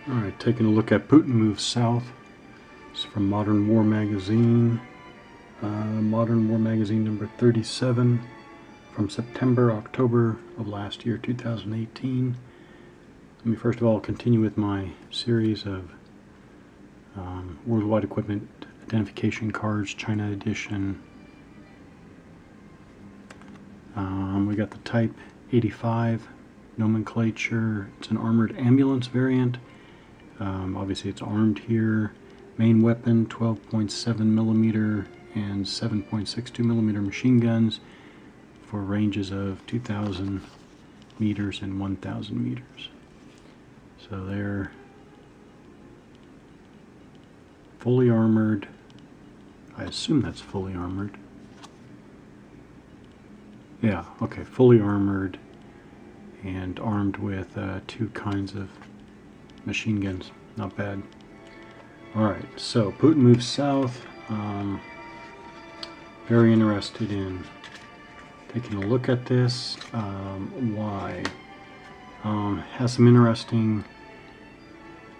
Alright, taking a look at Putin Moves South. It's from Modern War Magazine. Modern War Magazine number 37 from September, October of last year, 2018. Let me first of all continue with my series of Worldwide Equipment Identification Cards, China Edition. We got the Type 85 nomenclature. It's an armored ambulance variant. Obviously it's armed here. Main weapon 12.7 millimeter and 7.62 millimeter machine guns for ranges of 2,000 meters and 1,000 meters. So they're fully armored. I assume that's fully armored. Yeah, okay, fully armored and armed with two kinds of machine guns. Not bad. Alright, so Putin Moves South. Very interested in taking a look at this. Why? Has some interesting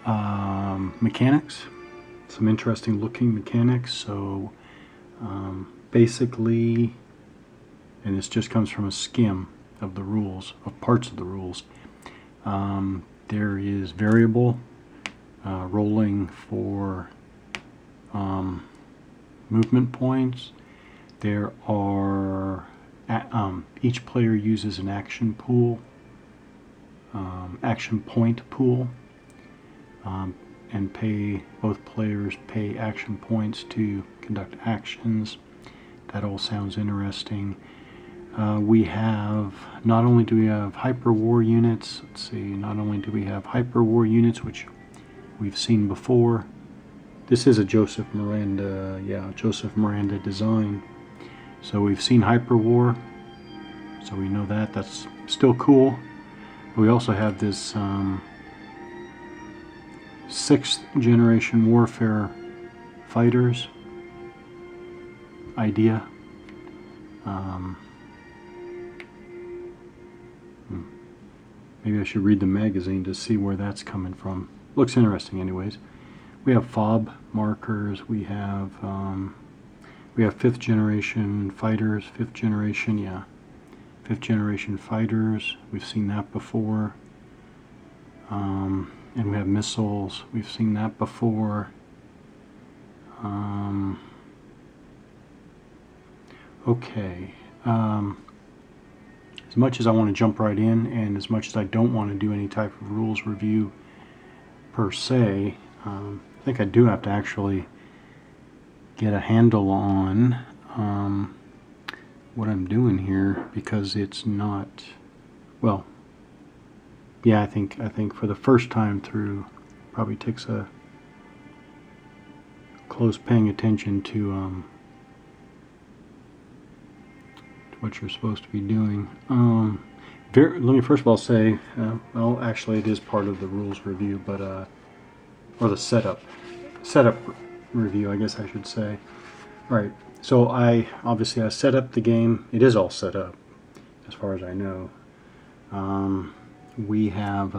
mechanics. Some interesting looking mechanics. So basically, and this just comes from a skim of the rules, of parts of the rules, there is variable rolling for movement points. There are each player uses an action pool, action point pool, and both players pay action points to conduct actions. That all sounds interesting. We have, not only do we have hyper war units, let's see, not only do we have hyper war units, which we've seen before. This is a Joseph Miranda design. So we've seen hyper war, so we know that. That's still cool. But we also have this 6th generation warfare fighters idea. Maybe I should read the magazine to see where that's coming from. Looks interesting anyways. We have fob markers. We have 5th generation fighters. 5th generation fighters. We've seen that before. And we have missiles. We've seen that before. Okay. As much as I want to jump right in, and as much as I don't want to do any type of rules review per se, I think I do have to actually get a handle on what I'm doing here, because it's not, well, yeah, I think for the first time through, probably takes a close paying attention to what you're supposed to be doing. Let me first of all say, well, actually it is part of the rules review, but or the setup review, I guess I should say. All right, so I set up the game. It is all set up, as far as I know. We have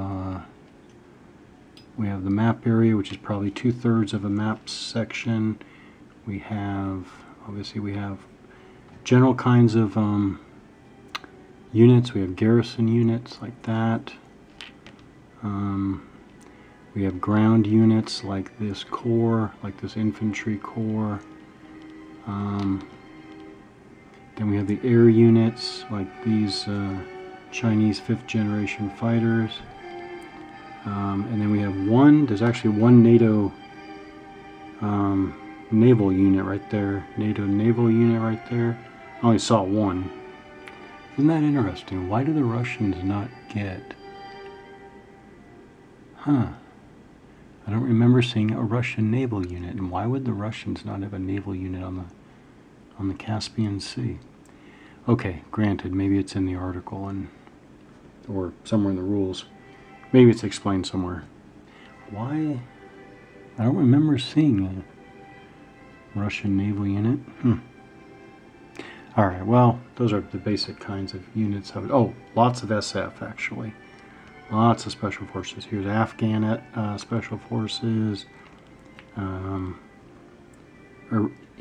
the map area, which is probably 2/3 of a map section. We have general kinds of units. We have garrison units like that. We have ground units like this corps, like this infantry corps. Then we have the air units like these Chinese 5th generation fighters. And then we have there's actually one NATO naval unit right there. NATO naval unit right there. I only saw one. Isn't that interesting? Why do the Russians not get... I don't remember seeing a Russian naval unit. And why would the Russians not have a naval unit on the Caspian Sea? Okay, granted, maybe it's in the article or somewhere in the rules. Maybe it's explained somewhere. Why? I don't remember seeing a Russian naval unit. Alright, well, those are the basic kinds of units. Lots of SF, actually. Lots of special forces. Here's Afghan special forces.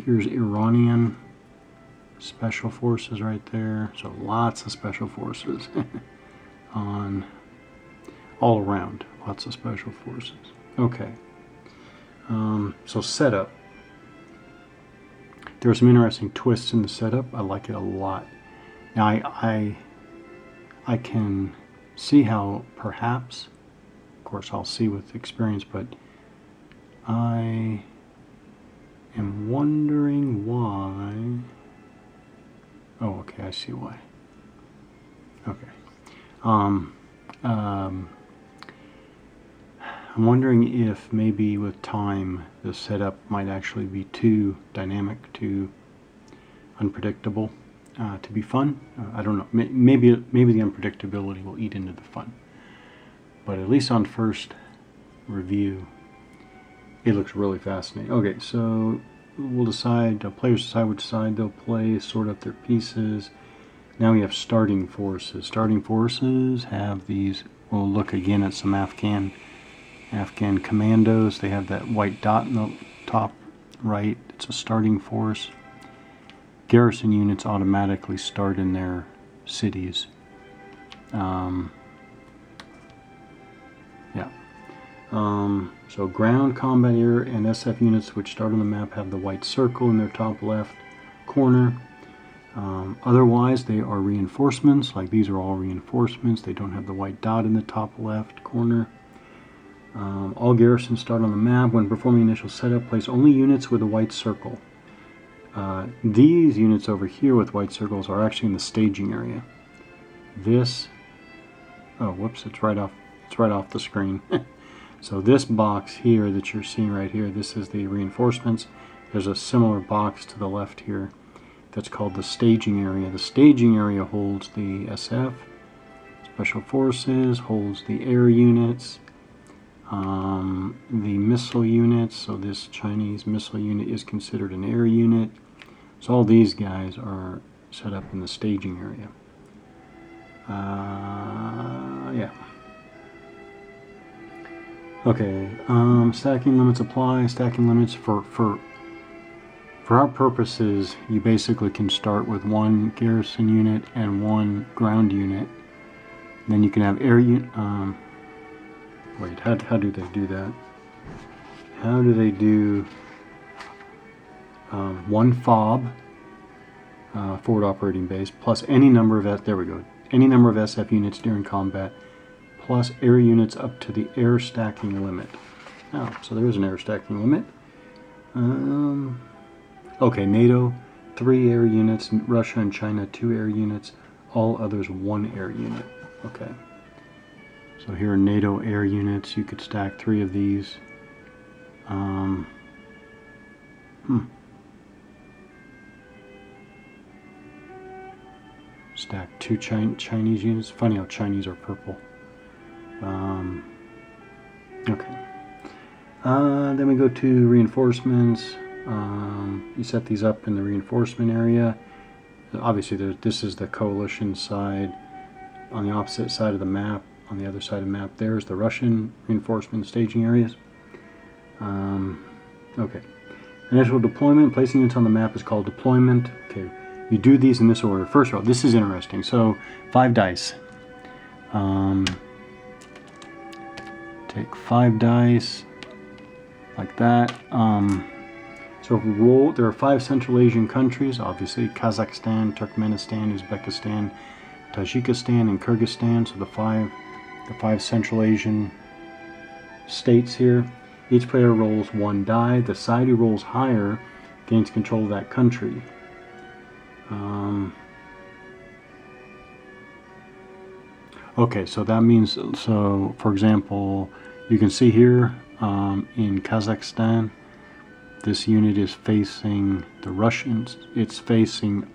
Here's Iranian special forces right there. So lots of special forces on all around. Lots of special forces. Okay. So setup. There are some interesting twists in the setup. I like it a lot. Now I can see how perhaps, of course I'll see with experience, but I am wondering why. Oh, okay, I see why. Okay. I'm wondering if maybe with time the setup might actually be too dynamic, too unpredictable to be fun. I don't know. Maybe the unpredictability will eat into the fun. But at least on first review, it looks really fascinating. Okay, so we'll decide. Players decide which side they'll play. Sort out their pieces. Now we have starting forces. Starting forces have these. We'll look again at some Afghan commandos. They have that white dot in the top right. It's a starting force. Garrison units automatically start in their cities. So ground, combat air, and SF units which start on the map have the white circle in their top left corner. Otherwise, they are reinforcements. Like these are all reinforcements. They don't have the white dot in the top left corner. All garrisons start on the map. When performing initial setup, place only units with a white circle. These units over here with white circles are actually in the staging area. This, oh whoops, it's right off the screen. So this box here that you're seeing right here, this is the reinforcements. There's a similar box to the left here that's called the staging area. The staging area holds the SF, special forces, holds the air units, the missile units. So this Chinese missile unit is considered an air unit. So all these guys are set up in the staging area. Yeah. Okay, stacking limits apply. Stacking limits for our purposes, you basically can start with one garrison unit and one ground unit. Then you can have air unit. Wait, how do they do that? How do they do one FOB, forward operating base, plus any number of there we go, any number of SF units during combat, plus air units up to the air stacking limit. Oh, so there is an air stacking limit. Okay, NATO, 3 air units, Russia and China, 2 air units, all others 1 air unit. Okay. So here are NATO air units. You could stack 3 of these. Stack 2 Chinese units. Funny how Chinese are purple. Okay. Then we go to reinforcements. You set these up in the reinforcement area. Obviously, this is the coalition side. On the opposite side of the map, on the other side of the map, there's the Russian reinforcement staging areas. Okay. Initial deployment. Placing units on the map is called deployment. Okay. You do these in this order. First of all, this is interesting. So 5 dice. Take 5 dice like that. So if we roll, there are 5 Central Asian countries, obviously Kazakhstan, Turkmenistan, Uzbekistan, Tajikistan, and Kyrgyzstan. So the five Central Asian states here. Each player rolls 1 die. The side who rolls higher gains control of that country. Okay, so that means, so for example, you can see here in Kazakhstan, this unit is facing the Russians. It's facing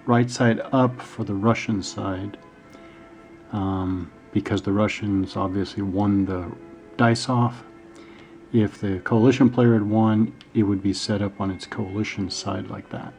right side up for the Russian side, because the Russians obviously won the dice off. If the coalition player had won, it would be set up on its coalition side like that.